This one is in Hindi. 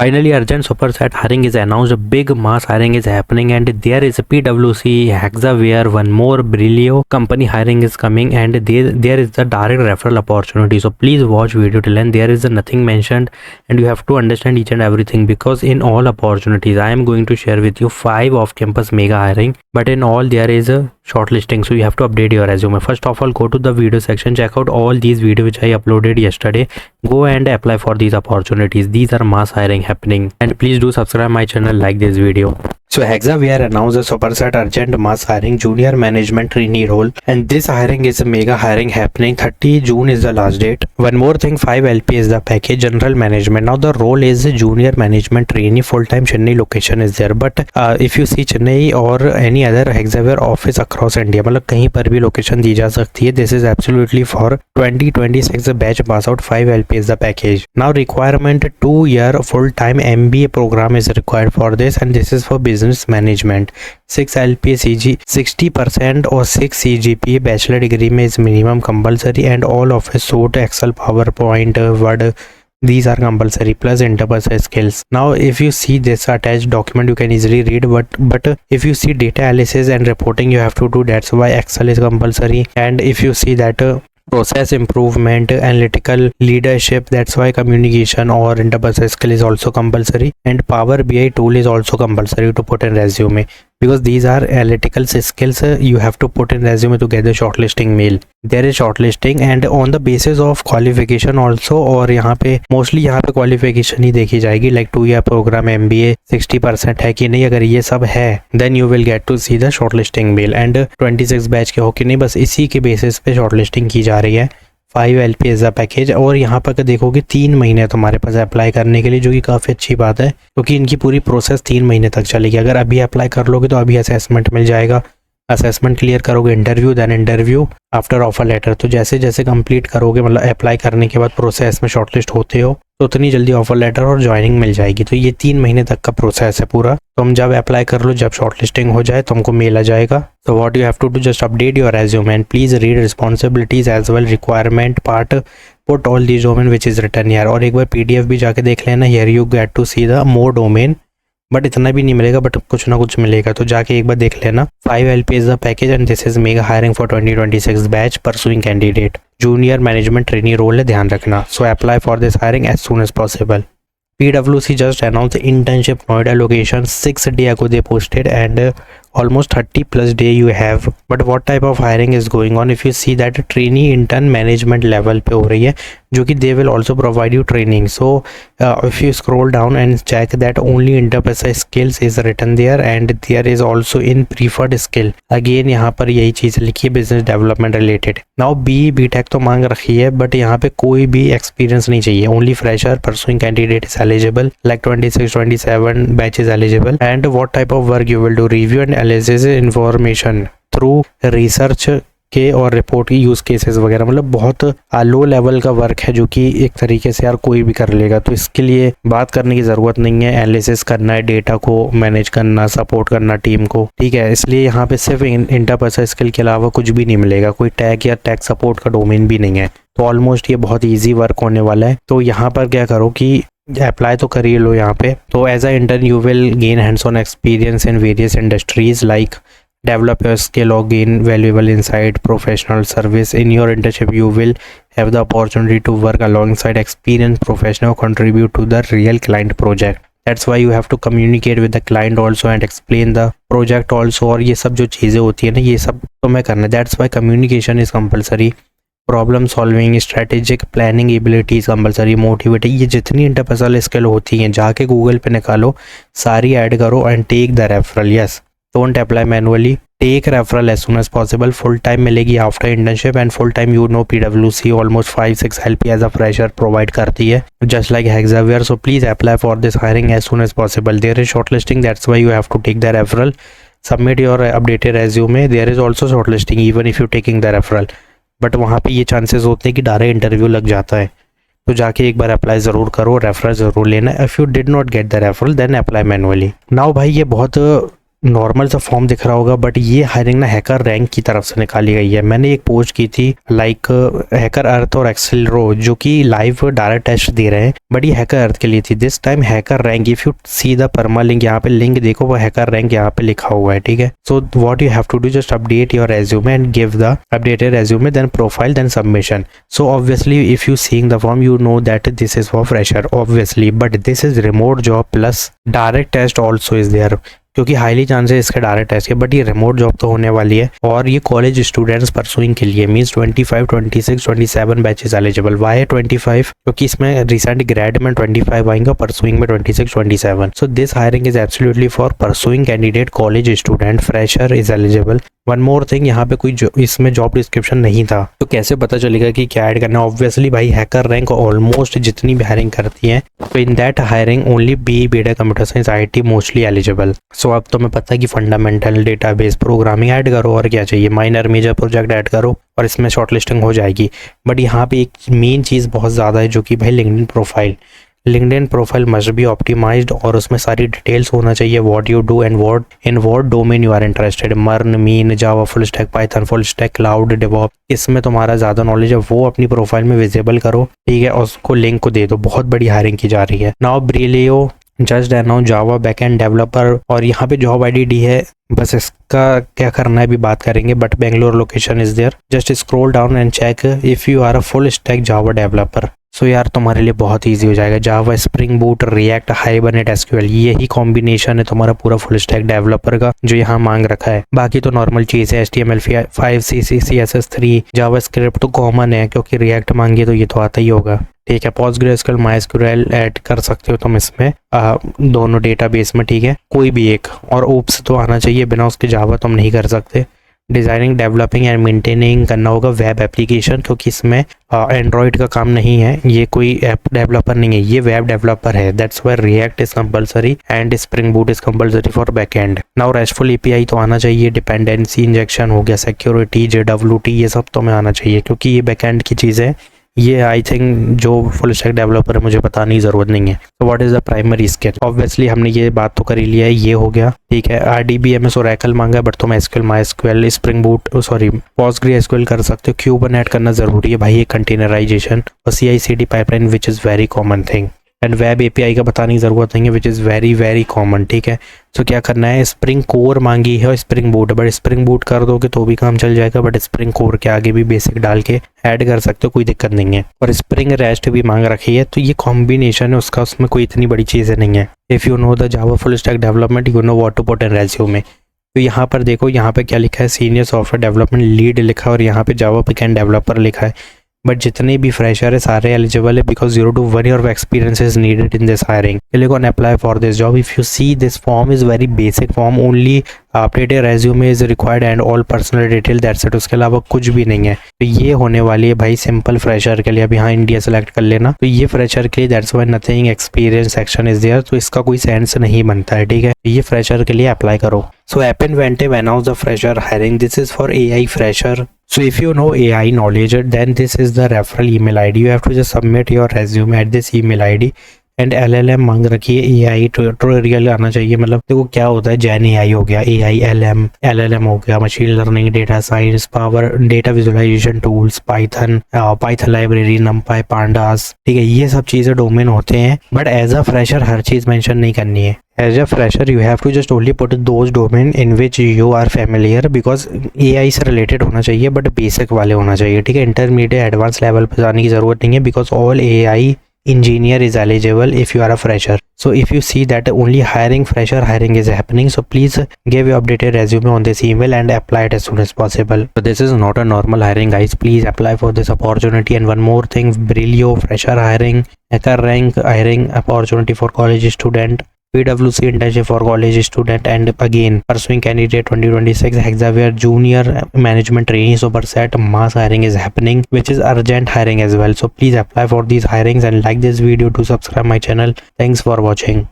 Finally, urgent superset hiring is announced. A big mass hiring is happening, and there is a PwC, Hexaware, one more Brilio company hiring is coming, and there is the direct referral opportunity. So please watch video till end. There is nothing mentioned, and you have to understand each and everything, because in all opportunities I am going to share with you 5 off-campus mega hiring, but in all there is a shortlisting, so you have to update your resume. First of all, go to the video section, check out all these videos which I uploaded yesterday. Go and apply for these opportunities. These are mass hiring happening, and please do subscribe my channel, like this video. So Hexaware announced a superset urgent mass hiring junior management trainee role, and this hiring is a mega hiring happening. 30 June is the last date. One more thing, 5 LP is the package. General management. Now the role is junior management trainee. Full time Chennai location is there, but if you see Chennai or any other Hexaware office across India, मतलब कहीं पर भी लोकेशन दी जा सकती है. This is absolutely for 2026 batch pass out. 5 LP is the package. Now requirement 2-year full time MBA program is required for this, and this is for business management. 6 LP CG 60% और 6 CGPA बैचलर डिग्री में is minimum compulsory, and all Office suite Excel PowerPoint Word these are compulsory plus interpersonal skills. Now if you see this attached document, you can easily read, but if you see data analysis and reporting, you have to do. That's why Excel is compulsory. And if you see that process improvement, analytical leadership, that's why communication or interpersonal skill is also compulsory, and Power BI tool is also compulsory to put in resume, because these are analytical skills you have to put in resume to get the shortlisting mail. There is shortlisting and on the basis of qualification also, और यहाँ पे मोस्टली यहाँ पे क्वालिफिकेशन ही देखी जाएगी, लाइक 2-year प्रोग्राम MBA 60% है कि नहीं. अगर ये सब है then you will get to see the shortlisting mail, and 26 batch के हो कि नहीं, बस इसी के बेसिस पे शॉर्टलिस्टिंग की जा रही है. 5 LP इज द पैकेज. और यहाँ पर देखोगे 3 महीने तुम्हारे पास अप्लाई करने के लिए, जो कि काफ़ी अच्छी बात है, क्योंकि इनकी पूरी प्रोसेस 3 महीने तक चलेगी. अगर अभी अप्लाई कर लोगे तो अभी असेसमेंट मिल जाएगा, असेसमेंट क्लियर करोगे, interview, then interview, after offer letter. तो जैसे जैसे कंप्लीट करोगे, मतलब अप्लाई करने के बाद प्रोसेस में शॉर्टलिस्ट होते हो, तो उतनी जल्दी ऑफर लेटर और ज्वाइनिंग मिल जाएगी. तो ये 3 महीने तक का प्रोसेस है पूरा. तुम जब अप्लाई कर लो, जब शॉर्टलिस्टिंग हो जाए तुमको मेल आ जाएगा. तो what you have to do, just update your resume and please read responsibilities as well requirement part, put all the domain which is written here. और एक बार PDF भी जाके देख लेना. Here you get to see the more domain, but इतना भी नहीं मिलेगा, बट कुछ ना कुछ मिलेगा, तो जाके एक बार देख लेना. 5 LP is the package, and this is mega hiring for 2026 batch pursuing candidate. Junior management trainee role है, ध्यान रखना. So apply for this hiring as soon as possible. PwC just announced the internship Noida location. 6 day ago they posted, and almost 30+ day you have. But what type of hiring is going on? If you see that trainee intern management level पे हो रही है, जो कि they will also provide you training. So if you scroll down and check that only interpersonal skills is written there, and there is also in preferred skill. Again यहाँ पर यही चीज़ लिखी है, business development related. Now BTech तो मांग रखी है, but यहाँ पे कोई भी experience नहीं चाहिए. Only fresher pursuing candidate is eligible. Like 26-27 batch is eligible. And what type of work you will do? Review and analysis information through research के और रिपोर्ट की यूज़ केसेस वगैरह. मतलब बहुत लो लेवल का वर्क है, जो कि एक तरीके से यार कोई भी कर लेगा. तो इसके लिए बात करने की ज़रूरत नहीं है. एनालिसिस करना है, डेटा को मैनेज करना, सपोर्ट करना टीम को, ठीक है. इसलिए यहाँ पे सिर्फ इंटरपर्सनल स्किल के अलावा कुछ भी नहीं मिलेगा. कोई टैग या टैग सपोर्ट का डोमेन भी नहीं है. तो ऑलमोस्ट ये बहुत ईजी वर्क होने वाला है. तो यहाँ पर क्या करो कि अप्लाई तो कर ही लो यहाँ पे. तो as a intern you will gain hands on experience in various industries, like develop your skill or gain valuable insight, professional service. In your internship you will have the opportunity to work alongside experienced professional, contribute to the real client project. That's why you have to communicate with the client also and explain the project also. और ये सब जो चीज़ें होती है ना, ये सब तुम्हें करना है. That's why communication is compulsory. Problem solving, strategic planning abilities compulsory, motivating, ये जितनी इंटरपर्सनल स्किल होती हैं जाके गूगल पे निकालो, सारी ऐड करो and take the referral. Yes, don't apply manually, take referral as soon as possible. Full time मिलेगी after internship, and full time you know PwC almost 5-6 LP as a fresher provide करती है, just like Hexaware. So please apply for this hiring as soon as possible. There is shortlisting, that's why you have to take the referral. Submit your updated resume. There is also shortlisting even if you taking the referral, but वहाँ पे ये चांसेस होते हैं कि डायरेक्ट इंटरव्यू लग जाता है. तो जाके एक बार अप्लाई ज़रूर करो, रेफरल ज़रूर लेना. If you did not get the referral then apply manually. Now भाई ये बहुत नॉर्मल सा फॉर्म दिख रहा होगा, बट ये हायरिंग ना हैकर रैंक की तरफ से निकाली गई है। मैंने एक पोस्ट की थी लाइक हैकर अर्थ और एक्सेल रो जो कि लाइव डायरेक्ट टेस्ट दे रहे हैं, बट ये हैकर अर्थ के लिए थी। This time HackerRank, if you see the permalink, यहाँ पे लिंक देखो वो हैकर रैंक यहाँ पे लिखा हुआ है, ठीक है। So what you have to do, just update your resume and give the updated resume, then profile, then submission. So obviously if you seeing the form you know that this is for fresher obviously, but this is remote job plus direct test also is there, क्योंकि हाईली चांसेस इसके डायरेक्ट टेस्ट के, बट ये रिमोट जॉब तो होने वाली है। और ये कॉलेज स्टूडेंट्स परसुइंग के लिए मींस 25, 26, 27 बैचेस एलिजिबल। वाई 25? क्योंकि इसमें रिसेंट ग्रेड में 25 आएंगे, परसुइंग में 26, 27। So this hiring is absolutely for pursuing candidate college student, fresher is eligible. One more thing, यहाँ पे कोई इसमें जॉब डिस्क्रिप्शन नहीं था, तो कैसे पता चलेगा कि क्या ऐड करना है? ऑब्वियसली भाई हैकर रैंक ऑलमोस्ट जितनी भी हायरिंग करती है, तो in that hiring only BTech computer science IT mostly eligible. So अब तुम्हें पता है कि फंडामेंटल, डेटाबेस, प्रोग्रामिंग ऐड करो और क्या चाहिए, माइनर मेजर प्रोजेक्ट ऐड करो और इसमें शॉर्टलिस्टिंग हो जाएगी। बट यहाँ पे एक मेन चीज़ बहुत ज़्यादा है जो कि भाई LinkedIn profile. LinkedIn profile must be optimized और उसमें सारी डिटेल्स होना चाहिए, what you do and what domain you are interested, MERN, MEAN, Java full stack, Python full stack, cloud, DevOps, इसमें तुम्हारा ज़्यादा नॉलेज है वो अपनी प्रोफाइल में विजिबल करो, ठीक है, और उसको लिंक को दे दो। बहुत बड़ी हायरिंग की जा रही है। Now Brillio just now Java backend developer, और यहाँ पे जॉब ID डी है, बस इसका क्या करना है भी बात करेंगे, but Bangalore location is there. Just scroll down and check if you are a full stack Java developer. So यार तुम्हारे लिए बहुत ईजी हो जाएगा। Java, Spring Boot, React, Hibernate, SQL, यही कॉम्बिनेशन है तुम्हारा पूरा फुल स्टैक डेवलपर का जो यहाँ मांग रखा है। बाकी तो नॉर्मल चीज़ है, HTML5, CC, CSS3, जावास्क्रिप्ट तो कॉमन है क्योंकि रिएक्ट मांगी तो ये तो आता ही होगा, ठीक है। PostgreSQL, MySQL ऐड कर सकते हो तुम इसमें दोनों डेटाबेस में, ठीक है, कोई भी एक। और ओप्स तो आना चाहिए, बिना उसके जावा तुम नहीं कर सकते। डिज़ाइनिंग, डेवलपिंग एंड मेंटेनिंग करना होगा वेब एप्लीकेशन, क्योंकि इसमें एंड्रॉयड का काम नहीं है, ये कोई ऐप डेवलपर नहीं है, ये वेब डेवलपर है। That's why react is compulsory and spring boot is compulsory for backend. Now restful API तो आना चाहिए, डिपेंडेंसी इंजेक्शन हो गया, सिक्योरिटी, JWT, ये सब तो में आना चाहिए क्योंकि ये बैकएंड की चीज़ है। ये आई थिंक जो फुल स्टैक डेवलपर है मुझे बताने की ज़रूरत नहीं है। तो what is the primary skill? Obviously हमने ये बात तो कर ही लिया है, ये हो गया, ठीक है। RDBMS और Oracle मांगा है, बट तुम SQL, MySQL, spring boot, PostgreSQL कर सकते हो। क्यूबरनेट करना ज़रूरी है भाई, ये कंटेनराइजेशन, और CI/CD pipeline which is very common thing. And web API का बताने की ज़रूरत नहीं है, which is very very common, ठीक है। सो क्या करना है, स्प्रिंग कोर मांगी है और spring boot, but spring boot कर दोगे तो भी काम चल जाएगा, बट स्प्रिंग कोर के आगे भी बेसिक डाल के ऐड कर सकते हो, कोई दिक्कत नहीं है। और स्प्रिंग रेस्ट भी मांग रखी है, तो ये कॉम्बिनेशन है उसका, उसमें कोई इतनी बड़ी चीज़ें नहीं है। If you know the Java full stack development you know what to put in resume. तो यहाँ पर देखो, यहाँ पे क्या लिखा है, सीनियर सॉफ्टवेयर डेवलपमेंट लीड लिखा है और यहाँ पे जावा बैकएंड डेवलपर लिखा है। बट जितने भी फ्रेशर है सारे एलिजिबल है, because 0 to 1 year of experience is needed in this hiring. Click on apply for this job. If you see this form is very basic form, only updated resume is required and all personal detail, that's it. उसके अलावा कुछ भी नहीं है। तो ये होने वाली है भाई सिंपल फ्रेशर के लिए। अब यहाँ इंडिया सेलेक्ट कर लेना, तो ये फ्रेशर के लिए that's why nothing experience section is there, तो इसका कोई सेंस नहीं बनता है, ठीक है। ये फ्रेशर के लिए अप्लाई करो। So App Inventive announced the fresher hiring. This is for AI fresher. So if you know AI knowledge, then this is the referral email ID. You have to just submit your resume at this email ID. And LLM मांग रखी है, AI ट्यूटोरियल आना चाहिए। मतलब देखो क्या होता है, जैन AI हो गया, AI LLM हो गया, machine learning, data science, power, data visualization tools, Python library, NumPy, pandas, ठीक है। ये सब चीज़ें डोमेन होते हैं, बट एज अ फ्रेशर हर चीज़ मेंशन नहीं करनी है। As a fresher, you have to just only put those domain in which you are familiar, because AI से related होना चाहिए, but basic वाले होना चाहिए, ठीक है। इंटरमीडिएट एडवांस लेवल पे जाने की ज़रूरत नहीं है, because all AI engineer is eligible if you are a fresher. So if you see that only fresher hiring is happening, so please give your updated resume on this email and apply it as soon as possible. So this is not a normal hiring, guys. Please apply for this opportunity. And one more thing, Brilio fresher hiring, hacker rank hiring opportunity for college student, PwC internship for college student, and again pursuing candidate 2026 Hexaware junior management trainee superset mass hiring is happening, which is urgent hiring as well. So please apply for these hirings and like this video to subscribe my channel. Thanks for watching.